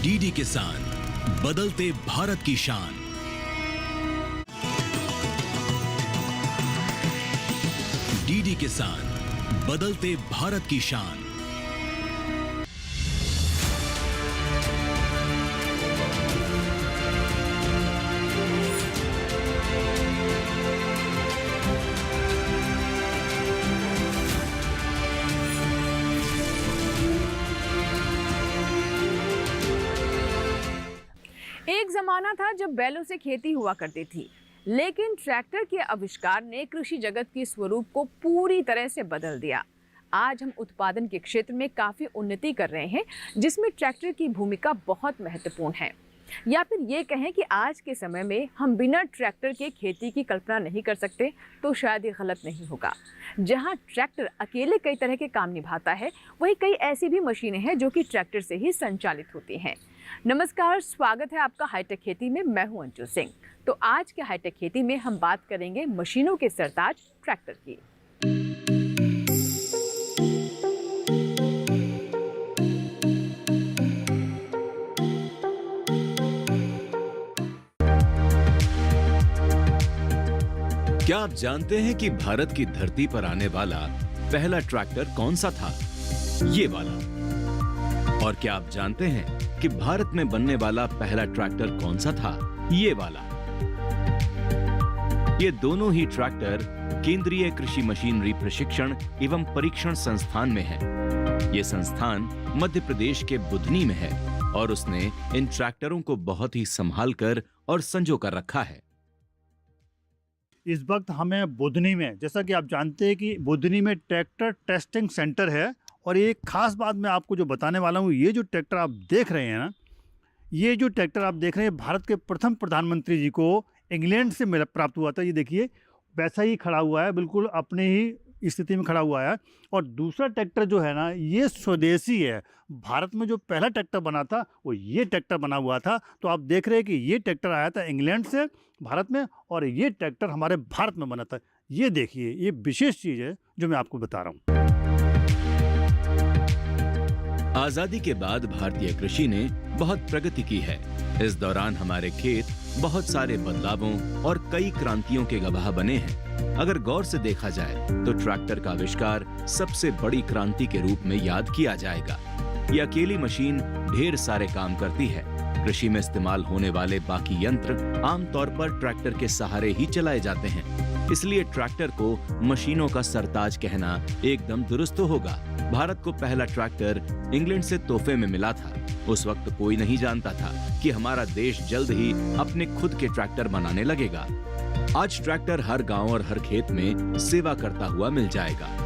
DD किसान, बदलते भारत की शान। डीडी किसान, बदलते भारत की शान। एक जमाना था जब बैलों से खेती हुआ करती थी, लेकिन ट्रैक्टर के आविष्कार ने कृषि जगत की स्वरूप को पूरी तरह से बदल दिया। आज हम उत्पादन के क्षेत्र में काफी उन्नति कर रहे हैं, जिसमें ट्रैक्टर की भूमिका बहुत महत्वपूर्ण है। या फिर ये कहें कि आज के समय में हम बिना ट्रैक्टर के खेती की कल्पना नहीं कर सकते, तो शायद ये गलत नहीं होगा। जहां ट्रैक्टर अकेले कई तरह के काम निभाता है, वहीं कई ऐसी भी मशीनें हैं जो कि ट्रैक्टर से ही संचालित होती हैं। नमस्कार, स्वागत है आपका हाईटेक खेती में। मैं हूं अंजू सिंह। तो आज के हाईटेक खेती में हम बात करेंगे मशीनों के सरताज ट्रैक्टर की। क्या आप जानते हैं कि भारत की धरती पर आने वाला पहला ट्रैक्टर कौन सा था? ये वाला। और क्या आप जानते हैं कि भारत में बनने वाला पहला ट्रैक्टर कौन सा था? ये वाला। ये दोनों ही ट्रैक्टर केंद्रीय कृषि मशीनरी प्रशिक्षण एवं परीक्षण संस्थान में है। ये संस्थान मध्य प्रदेश के बुधनी में है और उसने इन ट्रैक्टरों को बहुत ही संभाल कर और संजो कर रखा है। इस वक्त हमें बुधनी में, जैसा कि आप जानते हैं कि बुधनी में ट्रैक्टर टेस्टिंग सेंटर है। और एक खास बात मैं आपको जो बताने वाला हूँ, ये जो ट्रैक्टर आप देख रहे हैं ना, ये जो ट्रैक्टर आप देख रहे हैं, भारत के प्रथम प्रधानमंत्री जी को इंग्लैंड से प्राप्त हुआ था। ये देखिए वैसा ही खड़ा हुआ है, बिल्कुल अपने ही स्थिति में खड़ा हुआ है। और दूसरा ट्रैक्टर जो है ना, ये स्वदेशी है। भारत में जो पहला ट्रैक्टर बना था वो ये ट्रैक्टर बना हुआ था। तो आप देख रहे हैं कि ये ट्रैक्टर आया था इंग्लैंड से भारत में, और ये ट्रैक्टर हमारे भारत में बना था। ये देखिए, ये विशेष चीज़ है जो मैं आपको बता रहा हूँ। आजादी के बाद भारतीय कृषि ने बहुत प्रगति की है। इस दौरान हमारे खेत बहुत सारे बदलावों और कई क्रांतियों के गवाह बने हैं। अगर गौर से देखा जाए तो ट्रैक्टर का आविष्कार सबसे बड़ी क्रांति के रूप में याद किया जाएगा। ये अकेली मशीन ढेर सारे काम करती है। कृषि में इस्तेमाल होने वाले बाकी यंत्र आमतौर पर ट्रैक्टर के सहारे ही चलाए जाते हैं। इसलिए ट्रैक्टर को मशीनों का सरताज कहना एकदम दुरुस्त होगा। भारत को पहला ट्रैक्टर इंग्लैंड से तोहफे में मिला था। उस वक्त कोई नहीं जानता था कि हमारा देश जल्द ही अपने खुद के ट्रैक्टर बनाने लगेगा। आज ट्रैक्टर हर गांव और हर खेत में सेवा करता हुआ मिल जाएगा।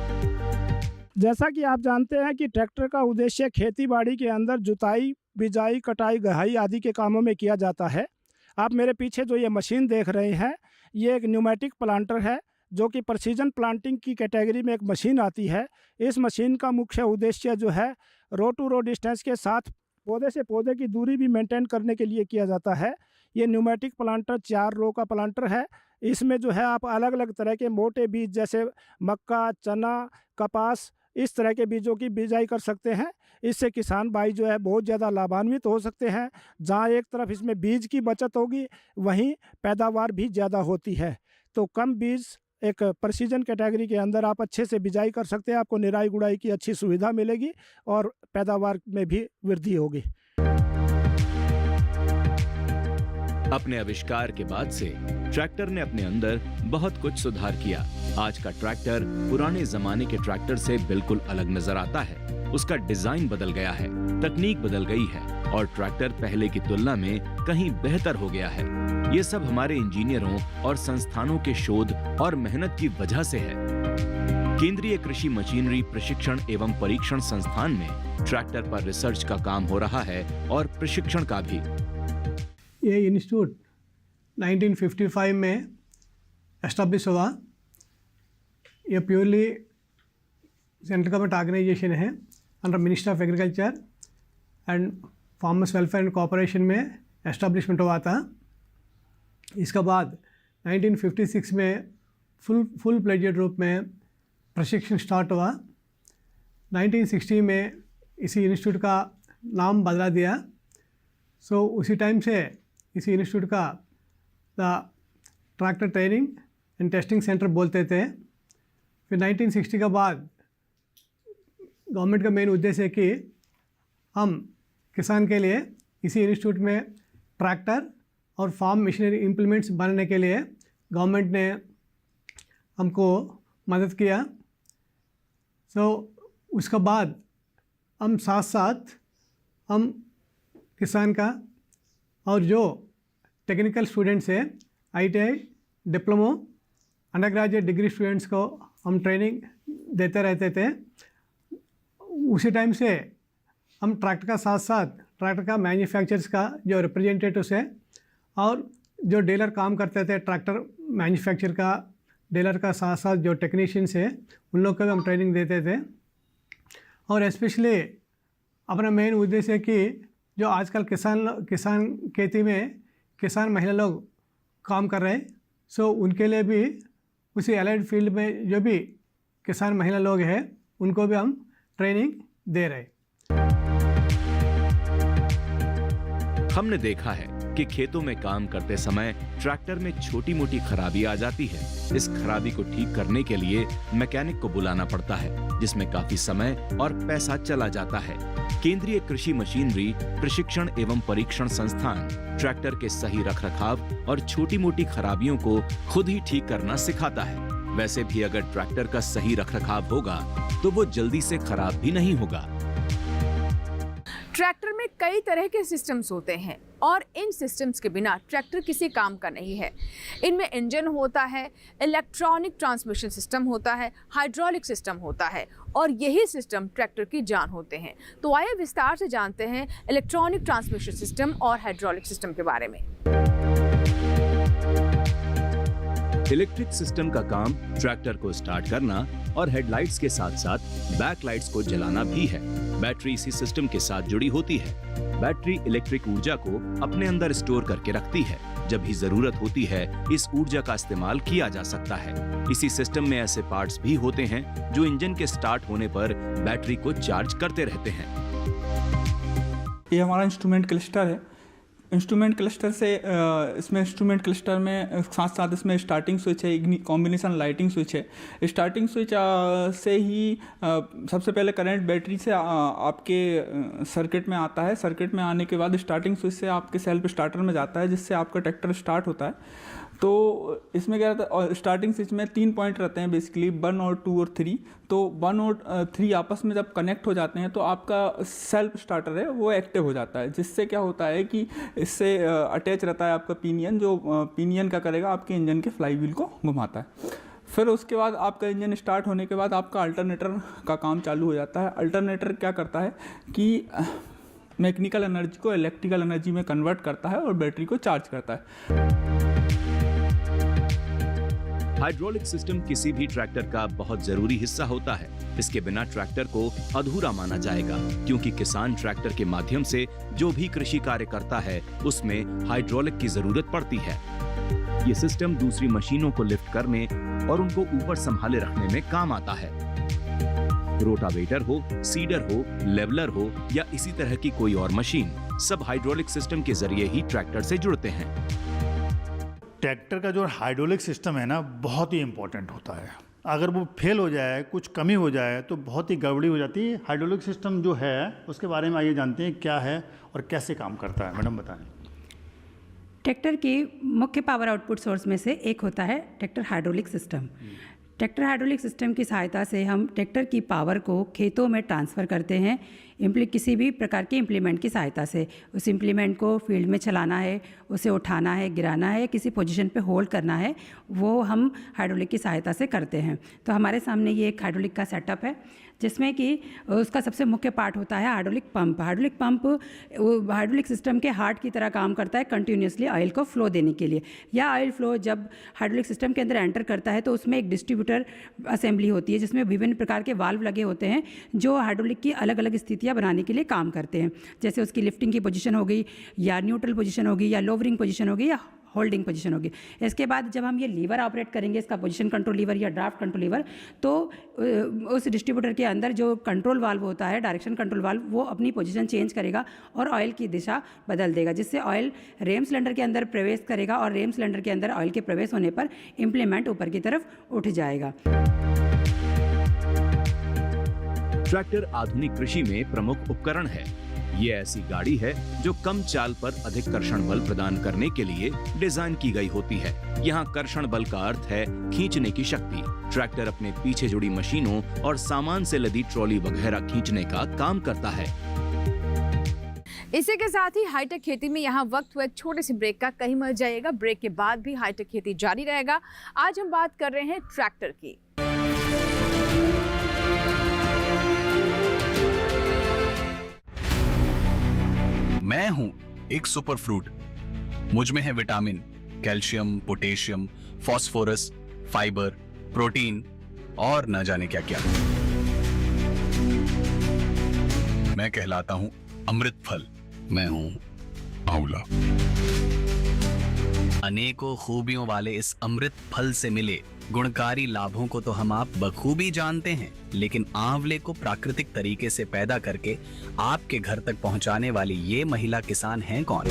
जैसा कि आप जानते हैं कि ट्रैक्टर का उद्देश्य खेती बाड़ी के अंदर जुताई, बिजाई, कटाई, गहाई आदि के कामों में किया जाता है। आप मेरे पीछे जो ये मशीन देख रहे हैं, ये एक न्यूमेटिक प्लांटर है, जो कि प्रिसीजन प्लांटिंग की कैटेगरी में एक मशीन आती है। इस मशीन का मुख्य उद्देश्य जो है, रो टू रो डिस्टेंस के साथ पौधे से पौधे की दूरी भी मेंटेन करने के लिए किया जाता है। ये न्यूमेटिक प्लांटर 4 रो का प्लांटर है। इसमें जो है आप अलग अलग तरह के मोटे बीज जैसे मक्का, चना, कपास, इस तरह के बीजों की बिजाई कर सकते हैं। इससे किसान भाई जो है बहुत ज़्यादा लाभान्वित हो सकते हैं। जहाँ एक तरफ इसमें बीज की बचत होगी, वहीं पैदावार भी ज़्यादा होती है। तो कम बीज एक प्रिसीजन कैटेगरी के अंदर आप अच्छे से बिजाई कर सकते हैं। आपको निराई गुड़ाई की अच्छी सुविधा मिलेगी और पैदावार में भी वृद्धि होगी। अपने आविष्कार के बाद से ट्रैक्टर ने अपने अंदर बहुत कुछ सुधार किया। आज का ट्रैक्टर पुराने जमाने के ट्रैक्टर से बिल्कुल अलग नजर आता है। उसका डिजाइन बदल गया है, तकनीक बदल गई है और ट्रैक्टर पहले की तुलना में कहीं बेहतर हो गया है। ये सब हमारे इंजीनियरों और संस्थानों के शोध और मेहनत की वजह से है। केंद्रीय कृषि मशीनरी प्रशिक्षण एवं परीक्षण संस्थान में ट्रैक्टर पर रिसर्च का काम हो रहा है और प्रशिक्षण का भी। ये इंस्टीट्यूट 1955 में एस्टेब्लिश हुआ। ये प्योरली सेंट्रल गवर्नमेंट ऑर्गेनाइजेशन है, under minister of agriculture and farmers welfare and cooperation में एस्टेब्लिशमेंट हुआ था। इसके बाद 1956 में फुल प्लेजेड रूप में प्रशिक्षण स्टार्ट हुआ। 1960 में इसी इंस्टीट्यूट का नाम बदला दिया सो उसी टाइम से इसी इंस्टीट्यूट का the tractor training and testing centre बोलते थे। फिर 1960 के बाद गवर्नमेंट का मेन उद्देश्य है कि हम किसान के लिए इसी इंस्टीट्यूट में ट्रैक्टर और फार्म मशीनरी इम्प्लीमेंट्स बनाने के लिए गवर्नमेंट ने हमको मदद किया। उसका बाद हम साथ साथ हम किसान का और जो टेक्निकल स्टूडेंट्स है ITI diploma under graduate degree students को हम ट्रेनिंग देते रहते थे। उसी टाइम से हम ट्रैक्टर का साथ साथ ट्रैक्टर का मैन्युफैक्चरर्स का जो रिप्रेजेंटेटिव्स है और जो डीलर काम करते थे ट्रैक्टर मैन्युफैक्चर का डीलर का साथ साथ जो टेक्नीशियंस है उन लोग को भी हम ट्रेनिंग देते थे। और स्पेशली अपना मेन उद्देश्य है कि जो आजकल किसान खेती में किसान महिला लोग काम कर रहे हैं, सो उनके लिए भी उसी एलाइड फील्ड में जो भी किसान महिला लोग हैं उनको भी हम ट्रेनिंग दे रहे हैं। हमने देखा है कि खेतों में काम करते समय ट्रैक्टर में छोटी मोटी खराबी आ जाती है। इस खराबी को ठीक करने के लिए मैकेनिक को बुलाना पड़ता है, जिसमें काफी समय और पैसा चला जाता है। केंद्रीय कृषि मशीनरी प्रशिक्षण एवं परीक्षण संस्थान ट्रैक्टर के सही रखरखाव और छोटी मोटी खराबियों को खुद ही ठीक करना सिखाता है। वैसे भी अगर ट्रैक्टर का सही रखरखाव होगा तो वो जल्दी से खराब भी नहीं होगा। ट्रैक्टर में कई तरह के सिस्टम्स होते हैं और इन सिस्टम्स के बिना ट्रैक्टर किसी काम का नहीं है। इनमें इंजन होता है, इलेक्ट्रॉनिक ट्रांसमिशन सिस्टम होता है, हाइड्रोलिक सिस्टम होता है और यही सिस्टम ट्रैक्टर की जान होते हैं। तो आइए विस्तार से जानते हैं इलेक्ट्रॉनिक ट्रांसमिशन सिस्टम और हाइड्रोलिक सिस्टम के बारे में। इलेक्ट्रिक सिस्टम का काम ट्रैक्टर को स्टार्ट करना और हेडलाइट्स के साथ साथ बैकलाइट्स को जलाना भी है। बैटरी इसी सिस्टम के साथ जुड़ी होती है। बैटरी इलेक्ट्रिक ऊर्जा को अपने अंदर स्टोर करके रखती है। जब भी जरूरत होती है इस ऊर्जा का इस्तेमाल किया जा सकता है। इसी सिस्टम में ऐसे पार्ट्स भी होते हैं जो इंजन के स्टार्ट होने पर बैटरी को चार्ज करते रहते हैं। ये हमारा इंस्ट्रूमेंट क्लस्टर है। इंस्ट्रूमेंट क्लस्टर से इसमें इंस्ट्रूमेंट क्लस्टर में साथ साथ इसमें स्टार्टिंग स्विच है, कॉम्बिनेशन लाइटिंग स्विच है। स्टार्टिंग स्विच से ही सबसे पहले करंट बैटरी से आपके सर्किट में आता है। सर्किट में आने के बाद स्टार्टिंग स्विच से आपके सेल्फ स्टार्टर में जाता है, जिससे आपका ट्रैक्टर स्टार्ट होता है। तो इसमें क्या रहता है, और स्टार्टिंग स्विच में 3 पॉइंट रहते हैं बेसिकली, 1 और 2 और 3। तो 1 और 3 आपस में जब कनेक्ट हो जाते हैं तो आपका सेल्फ स्टार्टर है वो एक्टिव हो जाता है, जिससे क्या होता है कि इससे अटैच रहता है आपका पिनियन, जो पिनियन क्या करेगा आपके इंजन के फ्लाई व्हील को घुमाता है। फिर उसके बाद आपका इंजन स्टार्ट होने के बाद आपका अल्टरनेटर का काम चालू हो जाता है। अल्टरनेटर क्या करता है कि मैकेनिकल एनर्जी को इलेक्ट्रिकल एनर्जी में कन्वर्ट करता है और बैटरी को चार्ज करता है। हाइड्रोलिक सिस्टम किसी भी ट्रैक्टर का बहुत जरूरी हिस्सा होता है। इसके बिना ट्रैक्टर को अधूरा माना जाएगा, क्योंकि किसान ट्रैक्टर के माध्यम से जो भी कृषि कार्य करता है उसमें हाइड्रोलिक की जरूरत पड़ती है। ये सिस्टम दूसरी मशीनों को लिफ्ट करने और उनको ऊपर संभाले रखने में काम आता है। रोटावेटर हो, सीडर हो, लेवलर हो या इसी तरह की कोई और मशीन, सब हाइड्रोलिक सिस्टम के जरिए ही ट्रैक्टर से जुड़ते हैं। ट्रैक्टर का जो हाइड्रोलिक सिस्टम है ना, बहुत ही इम्पोर्टेंट होता है। अगर वो फेल हो जाए, कुछ कमी हो जाए तो बहुत ही गड़बड़ी हो जाती है। हाइड्रोलिक सिस्टम जो है उसके बारे में आइए जानते हैं क्या है और कैसे काम करता है। मैडम बताएं। ट्रैक्टर की मुख्य पावर आउटपुट सोर्स में से एक होता है tractor hydraulic system. Tractor hydraulic system की सहायता से हम ट्रैक्टर की पावर को खेतों में ट्रांसफ़र करते हैं किसी भी प्रकार के इम्प्लीमेंट की सहायता से। उस इम्प्लीमेंट को फील्ड में चलाना है, उसे उठाना है, गिराना है, किसी पोजीशन पे होल्ड करना है, वो हम हाइड्रोलिक की सहायता से करते हैं। तो हमारे सामने ये एक हाइड्रोलिक का सेटअप है, जिसमें कि उसका सबसे मुख्य पार्ट होता है hydraulic pump. Hydraulic pump hydraulic system के हार्ट की तरह काम करता है, कंटिन्यूसली ऑयल को फ्लो देने के लिए। या ऑयल फ्लो जब हाइड्रोलिक सिस्टम के अंदर एंटर करता है तो उसमें एक डिस्ट्रीब्यूटर असेंबली होती है, जिसमें विभिन्न प्रकार के वाल्व लगे होते हैं जो हाइड्रोलिक की अलग अलग स्थितियाँ बनाने के लिए काम करते हैं। जैसे उसकी लिफ्टिंग की पोजीशन हो गई, या न्यूट्रल पोजीशन होगी, या लोवरिंग पोजीशन होगी, या होल्डिंग पोजीशन होगी। इसके बाद जब हम ये लीवर ऑपरेट करेंगे, इसका पोजीशन कंट्रोल लीवर या ड्राफ्ट कंट्रोल लीवर, तो उस डिस्ट्रीब्यूटर के अंदर जो कंट्रोल वाल्व होता है, डायरेक्शन कंट्रोल वाल्व, वो अपनी पोजीशन चेंज करेगा और ऑयल की दिशा बदल देगा, जिससे ऑयल रेम सिलेंडर के अंदर प्रवेश करेगा और रेम सिलेंडर के अंदर ऑयल के प्रवेश होने पर इम्प्लीमेंट ऊपर की तरफ उठ जाएगा। ट्रैक्टर आधुनिक कृषि में प्रमुख उपकरण है। ये ऐसी गाड़ी है जो कम चाल पर अधिक कर्षण बल प्रदान करने के लिए डिजाइन की गई होती है। यहाँ कर्षण बल का अर्थ है खींचने की शक्ति। ट्रैक्टर अपने पीछे जुड़ी मशीनों और सामान से लदी ट्रॉली वगैरह खींचने का काम करता है। इसी के साथ ही हाईटेक खेती में यहाँ वक्त हुआ एक छोटे से ब्रेक का, कहीं मत जाइएगा। ब्रेक के बाद भी हाईटेक खेती जारी रहेगा। आज हम बात कर रहे हैं ट्रैक्टर की। मैं हूं एक सुपर फ्रूट। मुझ में है vitamin, calcium, potassium, phosphorus, fibre, protein और न जाने क्या क्या। मैं कहलाता हूं अमृत फल। मैं हूं आंवला। अनेकों खूबियों वाले इस अमृत फल से मिले गुणकारी लाभों को तो हम आप बखूबी जानते हैं, लेकिन आंवले को प्राकृतिक तरीके से पैदा करके आपके घर तक पहुंचाने वाली ये महिला किसान हैं कौन,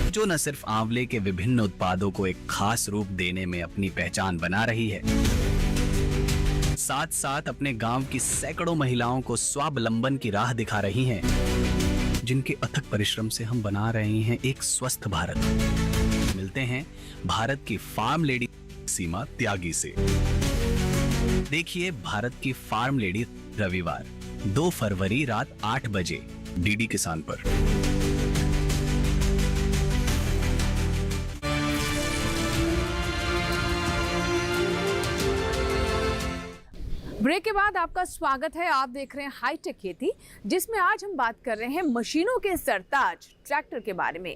जो न सिर्फ आंवले के विभिन्न उत्पादों को एक खास रूप देने में अपनी पहचान बना रही है, साथ साथ अपने गांव की सैकड़ों महिलाओं को स्वावलंबन की राह दिखा रही हैं, जिनके अथक परिश्रम से हम बना रहे हैं एक स्वस्थ भारत। मिलते हैं भारत की फार्म लेडी सीमा त्यागी से। देखिए भारत की फार्म लेडी रविवार 2 फरवरी रात 8 बजे डीडी किसान पर। ब्रेक के बाद आपका स्वागत है। आप देख रहे हैं हाईटेक खेती, जिसमें आज हम बात कर रहे हैं मशीनों के सरताज ट्रैक्टर के बारे में।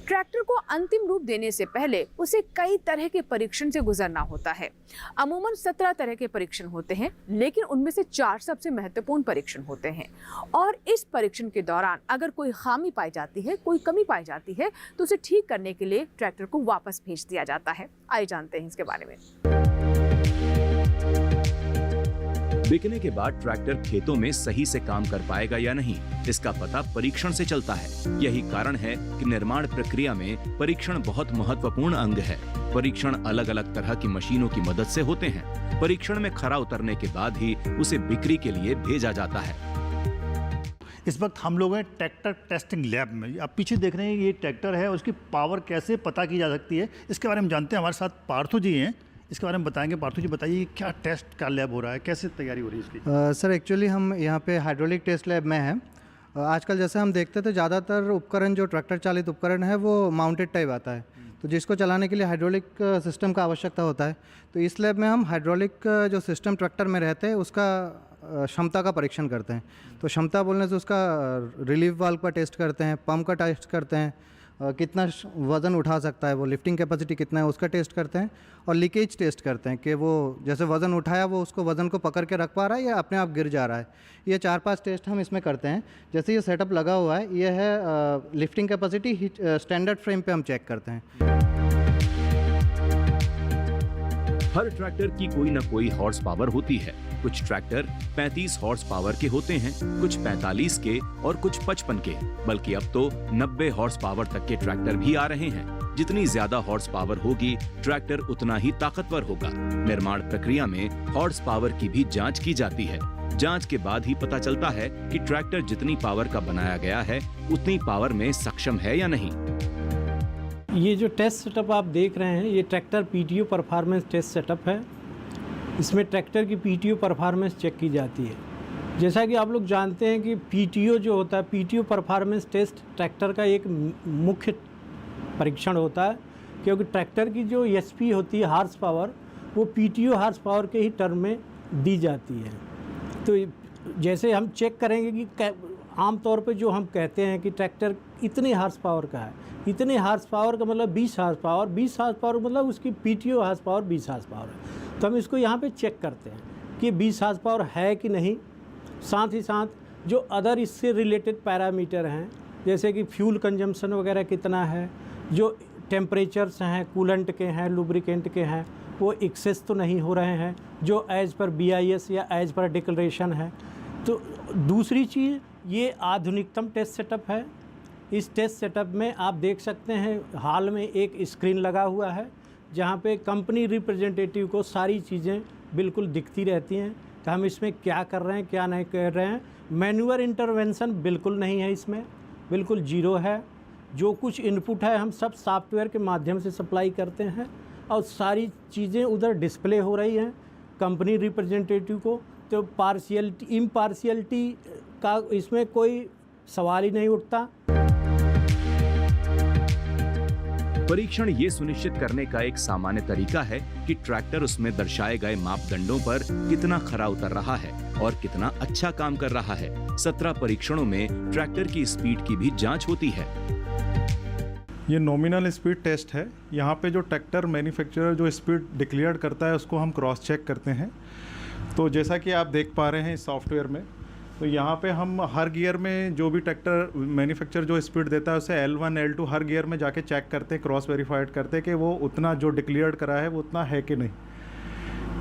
ट्रैक्टर को अंतिम रूप देने से पहले उसे कई तरह के परीक्षण से गुजरना होता है। अमूमन 17 तरह के परीक्षण होते हैं, लेकिन उनमें से 4 सबसे महत्वपूर्ण परीक्षण होते हैं। और इस परीक्षण के दौरान अगर कोई खामी पाई जाती है, कोई कमी पाई जाती है, तो उसे ठीक करने के लिए ट्रैक्टर को वापस भेज दिया जाता है। आइए जानते हैं इसके बारे में। बिकने के बाद ट्रैक्टर खेतों में सही से काम कर पाएगा या नहीं, इसका पता परीक्षण से चलता है। यही कारण है कि निर्माण प्रक्रिया में परीक्षण बहुत महत्वपूर्ण अंग है। परीक्षण अलग अलग तरह की मशीनों की मदद से होते हैं। परीक्षण में खरा उतरने के बाद ही उसे बिक्री के लिए भेजा जाता है। इस वक्त हम लोग हैं ट्रैक्टर टेस्टिंग लैब में। आप पीछे देख रहे हैं ये ट्रैक्टर है, उसकी पावर कैसे पता की जा सकती है, इसके बारे में जानते हैं। हमारे साथ पार्थू जी हैं, इसके बारे में बताएंगे। पार्थू जी बताइए क्या टेस्ट का लैब हो रहा है, कैसे तैयारी हो रही है इसकी? सर एक्चुअली हम यहाँ पे हाइड्रोलिक टेस्ट लैब में हैं। आजकल जैसे हम देखते थे ज़्यादातर उपकरण जो ट्रैक्टर चालित उपकरण है वो माउंटेड टाइप आता है, तो जिसको चलाने के लिए हाइड्रोलिक सिस्टम का आवश्यकता होता है। तो इस लैब में हम हाइड्रोलिक जो सिस्टम ट्रैक्टर में रहते हैं उसका क्षमता का परीक्षण करते हैं। तो क्षमता बोलने से उसका रिलीफ वाल्व का टेस्ट करते हैं, पंप का टेस्ट करते हैं, कितना वज़न उठा सकता है, वो लिफ्टिंग कैपेसिटी कितना है उसका टेस्ट करते हैं, और लीकेज टेस्ट करते हैं कि वो जैसे वज़न उठाया वो उसको वज़न को पकड़ के रख पा रहा है या अपने आप गिर जा रहा है। ये 4-5 टेस्ट हम इसमें करते हैं। जैसे ये सेटअप लगा हुआ है, ये है लिफ्टिंग कैपेसिटी, स्टैंडर्ड फ्रेम पे हम चेक करते हैं। हर ट्रैक्टर की कोई न कोई हॉर्स पावर होती है। कुछ ट्रैक्टर 35 हॉर्स पावर के होते हैं, कुछ 45 के और कुछ 55 के, बल्कि अब तो 90 हॉर्स पावर तक के ट्रैक्टर भी आ रहे हैं। जितनी ज्यादा हॉर्स पावर होगी, ट्रैक्टर उतना ही ताकतवर होगा। निर्माण प्रक्रिया में हॉर्स पावर की भी जांच की जाती है। जांच के बाद ही पता चलता है कि ट्रैक्टर जितनी पावर का बनाया गया है उतनी पावर में सक्षम है या नहीं। ये जो टेस्ट सेटअप आप देख रहे हैं, ये tractor PTO performance test setup है। इसमें ट्रैक्टर की पीटीओ परफॉर्मेंस चेक की जाती है। जैसा कि आप लोग जानते हैं कि पीटीओ जो होता है, पीटीओ परफॉर्मेंस टेस्ट ट्रैक्टर का एक मुख्य परीक्षण होता है, क्योंकि ट्रैक्टर की जो एचपी होती है, हार्स पावर, वो पीटीओ हार्स पावर के ही टर्म में दी जाती है। तो जैसे हम चेक करेंगे कि आमतौर पे जो हम कहते हैं कि ट्रैक्टर इतने हार्स पावर का है, इतने हार्स पावर का मतलब 20 हार्स पावर, 20 हार्स पावर मतलब उसकी PTO horse power 20 horse power है। तो हम इसको यहाँ पे चेक करते हैं कि 20 हार्स पावर है कि नहीं। साथ ही साथ जो अदर इससे रिलेटेड पैरामीटर हैं, जैसे कि फ्यूल कंजम्पशन वगैरह कितना है, जो टेम्परेचर्स हैं, कूलेंट के हैं, लुब्रिकेंट के हैं, वो एक्सेस तो नहीं हो रहे हैं जो एज़ पर BIS या एज़ पर डिक्लेरेशन है। तो दूसरी चीज़, ये आधुनिकतम टेस्ट सेटअप है। इस टेस्ट सेटअप में आप देख सकते हैं हाल में एक स्क्रीन लगा हुआ है जहाँ पे कंपनी रिप्रेजेंटेटिव को सारी चीज़ें बिल्कुल दिखती रहती हैं कि हम इसमें क्या कर रहे हैं, क्या नहीं कर रहे हैं। मैनुअल इंटरवेंशन बिल्कुल नहीं है इसमें, बिल्कुल जीरो है। जो कुछ इनपुट है हम सब सॉफ्टवेयर के माध्यम से सप्लाई करते हैं और सारी चीज़ें उधर डिस्प्ले हो रही हैं कंपनी रिप्रेजेंटेटिव को। तो इम्पार्शियलिटी का इसमें कोई सवाल ही नहीं उठता। परीक्षण ये सुनिश्चित करने का एक सामान्य तरीका है कि ट्रैक्टर उसमें दर्शाए गए मापदंडों पर कितना खरा उतर रहा है और कितना अच्छा काम कर रहा है। 17 परीक्षणों में ट्रैक्टर की स्पीड की भी जांच होती है। ये नॉमिनल स्पीड टेस्ट है। यहाँ पे जो ट्रैक्टर मैन्युफैक्चरर जो स्पीड डिक्लेयर करता है उसको हम क्रॉस चेक करते हैं। तो जैसा कि आप देख पा रहे हैं इस सॉफ्टवेयर में, तो यहाँ पे हम हर गियर में जो भी ट्रैक्टर मैन्युफैक्चरर जो स्पीड देता है उसे L1 L2 हर गियर में जाके चेक करते हैं, क्रॉस वेरीफाइड करते हैं कि वो उतना जो डिक्लेयर्ड करा है वो उतना है कि नहीं।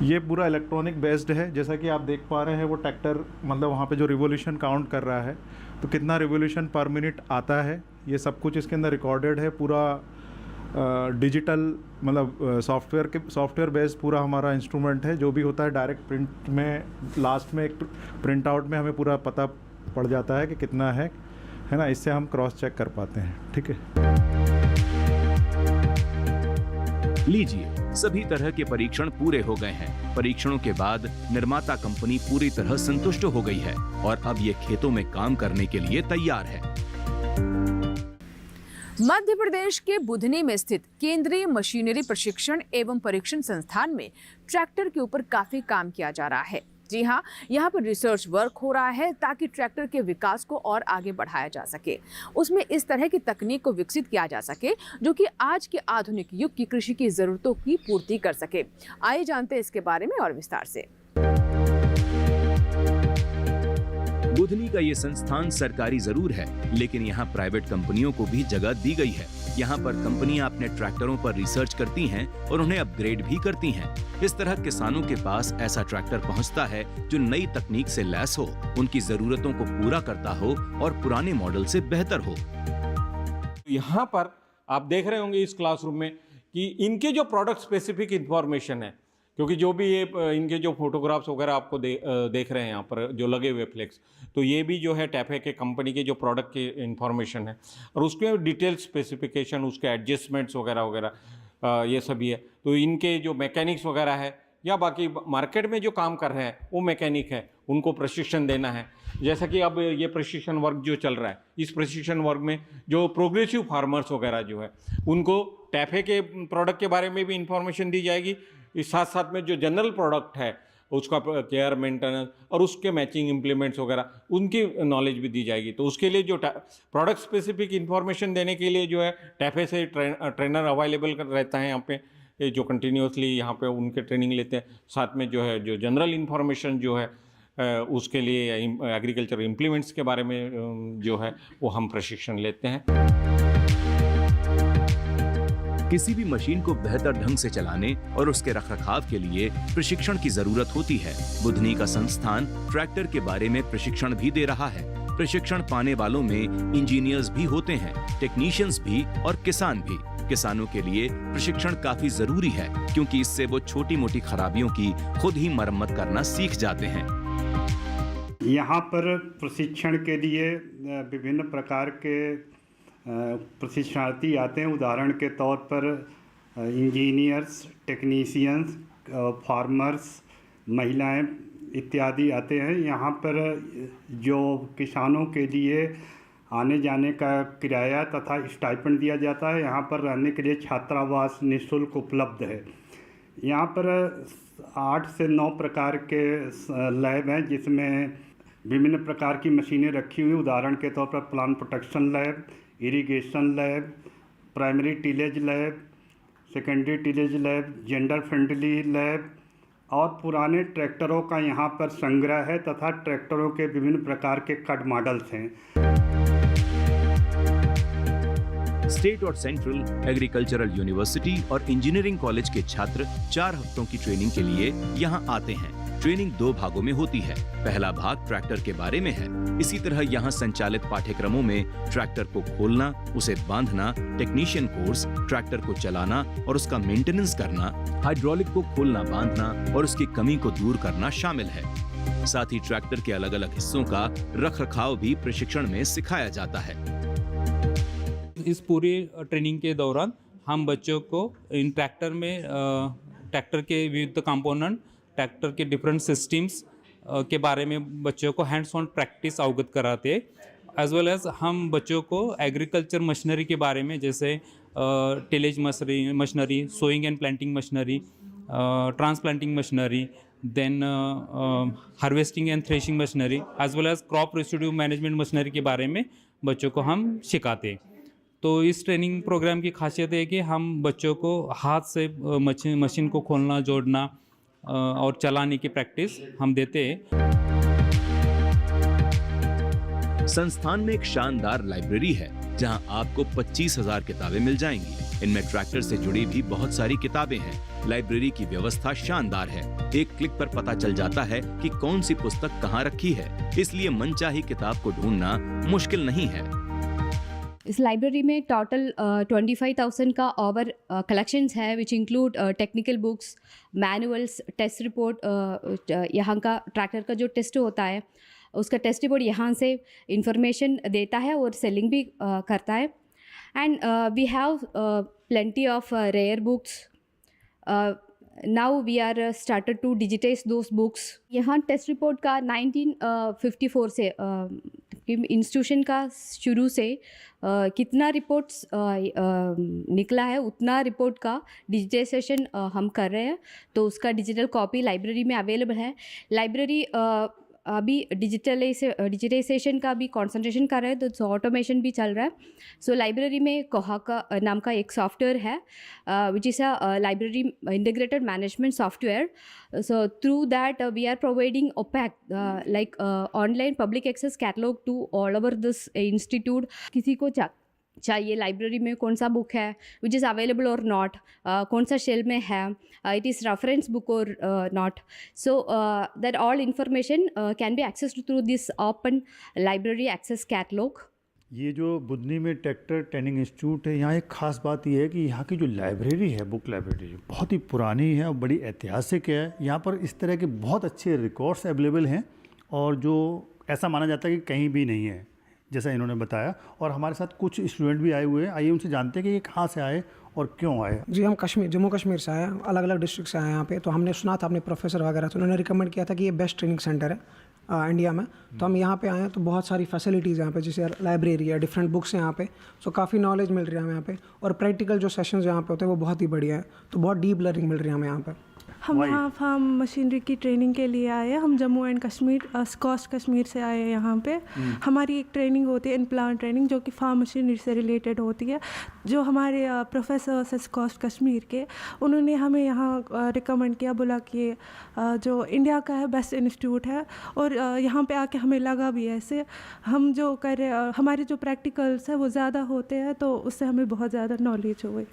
ये पूरा इलेक्ट्रॉनिक बेस्ड है। जैसा कि आप देख पा रहे हैं वो ट्रैक्टर मतलब वहाँ पे जो रिवोल्यूशन काउंट कर रहा है, तो कितना रिवोल्यूशन पर मिनट आता है, ये सब कुछ इसके अंदर रिकॉर्डेड है। पूरा डिजिटल मतलब सॉफ्टवेयर बेस्ड पूरा हमारा इंस्ट्रूमेंट है। जो भी होता है डायरेक्ट प्रिंट में लास्ट में एक प्रिंट आउट में हमें पूरा पता पड़ जाता है कि कितना है ना। इससे हम क्रॉस चेक कर पाते हैं। ठीक है, लीजिए, सभी तरह के परीक्षण पूरे हो गए हैं। परीक्षणों के बाद निर्माता कंपनी पूरी तरह संतुष्ट हो गई है और अब ये खेतों में काम करने के लिए तैयार है। मध्य प्रदेश के बुधनी में स्थित केंद्रीय मशीनरी प्रशिक्षण एवं परीक्षण संस्थान में ट्रैक्टर के ऊपर काफी काम किया जा रहा है। जी हाँ, यहाँ पर रिसर्च वर्क हो रहा है ताकि ट्रैक्टर के विकास को और आगे बढ़ाया जा सके। उसमें इस तरह की तकनीक को विकसित किया जा सके जो कि आज के आधुनिक युग की कृषि की जरूरतों की पूर्ति कर सके। आइए जानते हैं इसके बारे में और विस्तार से। बुधनी का ये संस्थान सरकारी जरूर है, लेकिन यहाँ प्राइवेट कंपनियों को भी जगह दी गई है। यहाँ पर कंपनियां अपने ट्रैक्टरों पर रिसर्च करती हैं और उन्हें अपग्रेड भी करती हैं। इस तरह किसानों के पास ऐसा ट्रैक्टर पहुँचता है जो नई तकनीक से लैस हो, उनकी जरूरतों को पूरा करता हो और पुराने मॉडल से बेहतर हो। यहाँ पर आप देख रहे होंगे इस क्लासरूम में कि इनके जो प्रोडक्ट स्पेसिफिक इंफॉर्मेशन है, क्योंकि जो भी ये इनके जो फोटोग्राफ्स वगैरह आपको देख रहे हैं यहाँ पर जो लगे हुए फ्लेक्स, तो ये भी जो है टैफे के कंपनी के जो प्रोडक्ट के इंफॉर्मेशन है और उसके डिटेल स्पेसिफिकेशन, उसके एडजस्टमेंट्स वगैरह वगैरह ये सभी है। तो इनके जो मैकेनिक्स वगैरह है या बाकी मार्केट में जो काम कर रहे हैं वो मैकेनिक है, उनको प्रशिक्षण देना है। जैसा कि अब ये प्रशिक्षण वर्ग जो चल रहा है, इस प्रशिक्षण वर्ग में जो प्रोग्रेसिव फार्मर्स वगैरह जो है उनको टैफे के प्रोडक्ट के बारे में भी इंफॉर्मेशन दी जाएगी। इस साथ साथ में जो जनरल प्रोडक्ट है उसका केयर, मेंटेनेंस और उसके मैचिंग इम्प्लीमेंट्स वगैरह उनकी नॉलेज भी दी जाएगी। तो उसके लिए जो प्रोडक्ट स्पेसिफिक इंफॉर्मेशन देने के लिए जो है टैफे से ट्रेनर अवेलेबल रहता है यहाँ पे, जो कंटिन्यूसली यहाँ पे उनके ट्रेनिंग लेते हैं। साथ में जो है जो जनरल इंफॉर्मेशन जो है उसके लिए एग्रीकल्चर इम्प्लीमेंट्स के बारे में जो है वो हम प्रशिक्षण लेते हैं। किसी भी मशीन को बेहतर ढंग से चलाने और उसके रखरखाव के लिए प्रशिक्षण की जरूरत होती है। बुधनी का संस्थान ट्रैक्टर के बारे में प्रशिक्षण भी दे रहा है। प्रशिक्षण पाने वालों में इंजीनियर्स भी होते हैं, टेक्नीशियंस भी और किसान भी। किसानों के लिए प्रशिक्षण काफी जरूरी है क्योंकि इससे वो छोटी मोटी खराबियों की खुद ही मरम्मत करना सीख जाते हैं। यहाँ पर प्रशिक्षण के लिए विभिन्न प्रकार के प्रशिक्षणार्थी आते हैं। उदाहरण के तौर पर इंजीनियर्स, टेक्नीशियंस, फार्मर्स, महिलाएं इत्यादि आते हैं। यहाँ पर जो किसानों के लिए आने जाने का किराया तथा स्टाइपेंड दिया जाता है। यहाँ पर रहने के लिए छात्रावास निःशुल्क उपलब्ध है। यहाँ पर 8 से 9 प्रकार के लैब हैं जिसमें विभिन्न प्रकार की मशीनें रखी हुई। उदाहरण के तौर पर plant protection lab, irrigation lab, primary tillage lab, secondary tillage lab, gender friendly lab और पुराने ट्रैक्टरों का यहाँ पर संग्रह है तथा ट्रैक्टरों के विभिन्न प्रकार के कट मॉडल्स हैं। स्टेट और सेंट्रल एग्रीकल्चरल यूनिवर्सिटी और इंजीनियरिंग कॉलेज के छात्र 4 हफ्तों की ट्रेनिंग के लिए यहाँ आते हैं। ट्रेनिंग 2 भागों में होती है। पहला भाग ट्रैक्टर के बारे में है। इसी तरह यहाँ संचालित पाठ्यक्रमों में ट्रैक्टर को खोलना, उसे बांधना, टेक्नीशियन कोर्स, ट्रैक्टर को चलाना और उसका मेंटेनेंस करना, हाइड्रोलिक को खोलना बांधना और उसकी कमी को दूर करना शामिल है। साथ ही ट्रैक्टर के अलग अलग हिस्सों का रखरखाव भी प्रशिक्षण में सिखाया जाता है। इस पूरी ट्रेनिंग के दौरान हम बच्चों को इन ट्रैक्टर में ट्रैक्टर के विविध कंपोनेंट, ट्रैक्टर के डिफरेंट सिस्टम्स के बारे में बच्चों को हैंड्स ऑन प्रैक्टिस अवगत कराते हैं। एज वेल एज हम बच्चों को एग्रीकल्चर मशीनरी के बारे में, जैसे tillage machinery, sowing and planting machinery, transplanting machinery, then harvesting and threshing machinery, as well as crop residue management machinery के बारे में बच्चों को हम सिखाते हैं। तो इस ट्रेनिंग प्रोग्राम की खासियत है कि हम बच्चों को हाथ से मशीन को खोलना, जोड़ना और चलाने की प्रैक्टिस हम देते हैं। संस्थान में एक शानदार लाइब्रेरी है जहां आपको 25,000 किताबें मिल जाएंगी। इनमें ट्रैक्टर से जुड़ी भी बहुत सारी किताबें हैं। लाइब्रेरी की व्यवस्था शानदार है। एक क्लिक पर पता चल जाता है कि कौन सी पुस्तक कहां रखी है, इसलिए मनचाही किताब को ढूंढना मुश्किल नहीं है। इस लाइब्रेरी में टोटल 25,000 का ओवर कलेक्शंस है, which include technical books, manuals, test report. यहाँ का ट्रैक्टर का जो टेस्ट होता है उसका टेस्ट रिपोर्ट यहाँ से इंफॉर्मेशन देता है और सेलिंग भी करता है। And we have plenty of rare books. Now we are started to digitize those books. यहाँ टेस्ट रिपोर्ट का 1954 से इंस्टीट्यूशन का शुरू से कितना रिपोर्ट्स निकला है उतना रिपोर्ट का डिजिटाइजेशन हम कर रहे हैं। तो उसका डिजिटल कॉपी लाइब्रेरी में अवेलेबल है। लाइब्रेरी अभी डिजिटाइजेशन का भी कंसंट्रेशन कर रहे हैं, तो ऑटोमेशन भी चल रहा है। सो लाइब्रेरी में कोहा का नाम का एक सॉफ्टवेयर है, which is a library integrated management software. So through that we are providing OPAC like online public access catalogue to all over this institute. किसी को चाहिए लाइब्रेरी में कौन सा बुक है विच इज़ अवेलेबल और नॉट, कौन सा शेल्फ में है, इट इज़ रेफरेंस बुक और not, so that all information can be accessed through this open library access catalogue. ये जो बुधनी में ट्रैक्टर ट्रेनिंग इंस्टीट्यूट है, यहाँ एक ख़ास बात यह है कि यहाँ की जो लाइब्रेरी है, बुक लाइब्रेरी, बहुत ही पुरानी है और बड़ी ऐतिहासिक है। यहाँ पर इस तरह के बहुत अच्छे रिकॉर्ड्स अवेलेबल हैं और जो ऐसा माना जाता है कि कहीं भी नहीं है, जैसा इन्होंने बताया। और हमारे साथ कुछ स्टूडेंट भी आए हुए हैं। आइए उनसे जानते हैं कि ये कहाँ से आए और क्यों आए। जी, हम जम्मू कश्मीर से आए, अलग अलग डिस्ट्रिक्ट से आए यहाँ पे। तो हमने सुना था अपने प्रोफेसर वगैरह, तो उन्होंने रिकमेंड किया था कि ये बेस्ट ट्रेनिंग सेंटर है इंडिया में। तो हम यहाँ पे आए हैं, तो बहुत सारी फैसिलिटीज़ यहाँ पे, जैसे लाइब्रेरी है, डिफरेंट बुक्स हैं यहाँ पे। सो काफ़ी नॉलेज मिल रही है हमें यहाँ पे, और प्रैक्टिकल जो सेशंस यहाँ पे होते हैं वो बहुत ही बढ़िया है। तो बहुत डीप लर्निंग मिल रही है हमें यहाँ पे। हम यहाँ फार्म मशीनरी की ट्रेनिंग के लिए आए हैं। हम जम्मू एंड कश्मीर स्कॉस्ट कश्मीर से आए हैं यहाँ पे। हमारी एक ट्रेनिंग होती है इन प्लांट ट्रेनिंग, जो कि फार्म मशीनरी से रिलेटेड होती है। जो हमारे प्रोफेसर से स्कॉस्ट कश्मीर के, उन्होंने हमें यहाँ रिकमेंड किया, बोला कि जो इंडिया का है बेस्ट इंस्टीट्यूट है। और यहाँ पे आके हमें लगा भी ऐसे, हम जो कर रहे, हमारे जो प्रैक्टिकल्स है वो ज़्यादा होते हैं, तो उससे हमें बहुत ज़्यादा नॉलेज हुई।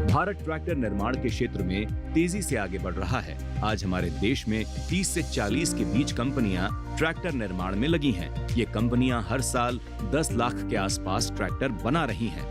भारत ट्रैक्टर निर्माण के क्षेत्र में तेजी से आगे बढ़ रहा है। आज हमारे देश में 30 से 40 के बीच कंपनियां ट्रैक्टर निर्माण में लगी हैं। ये कंपनियां हर साल 10 लाख के आसपास ट्रैक्टर बना रही हैं।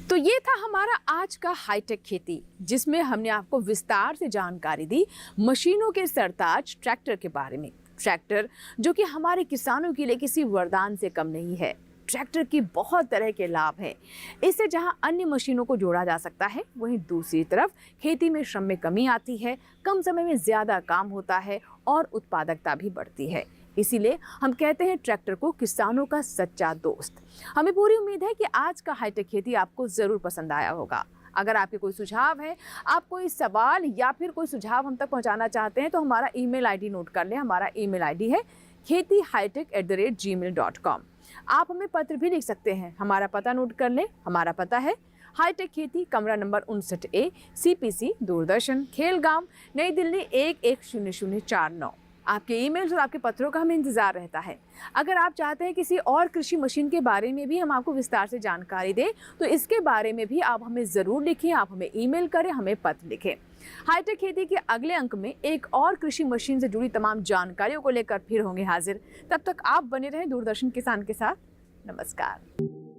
तो ये था हमारा आज का हाईटेक खेती, जिसमें हमने आपको विस्तार से जानकारी दी मशीनों के सरताज ट्रैक्टर के बारे में। ट्रैक्टर जो कि हमारे किसानों के लिए किसी वरदान से कम नहीं है। ट्रैक्टर की बहुत तरह के लाभ हैं। इससे जहां अन्य मशीनों को जोड़ा जा सकता है, वहीं दूसरी तरफ खेती में श्रम में कमी आती है, कम समय में ज़्यादा काम होता है और उत्पादकता भी बढ़ती है। इसीलिए हम कहते हैं ट्रैक्टर को किसानों का सच्चा दोस्त। हमें पूरी उम्मीद है कि आज का हाईटेक खेती आपको ज़रूर पसंद आया होगा। अगर आपके कोई सुझाव है, आप कोई सवाल या फिर कोई सुझाव हम तक पहुंचाना चाहते हैं, तो हमारा ईमेल आईडी नोट कर लें। हमारा ईमेल आईडी है kheti@gmail.com। आप हमें पत्र भी लिख सकते हैं। हमारा पता नोट कर लें। हमारा पता है हाईटेक खेती, कमरा number 59A, CPC, Doordarshan, Khelgaon, नई दिल्ली 110049। आपके ईमेल्स और आपके पत्रों का हमें इंतज़ार रहता है। अगर आप चाहते हैं किसी और कृषि मशीन के बारे में भी हम आपको विस्तार से जानकारी दें तो इसके बारे में भी आप हमें ज़रूर लिखें, आप हमें ईमेल करें, हमें पत्र लिखें। हाईटेक खेती के अगले अंक में एक और कृषि मशीन से जुड़ी तमाम जानकारियों को लेकर फिर होंगे हाजिर। तब तक आप बने रहें दूरदर्शन किसान के साथ। नमस्कार।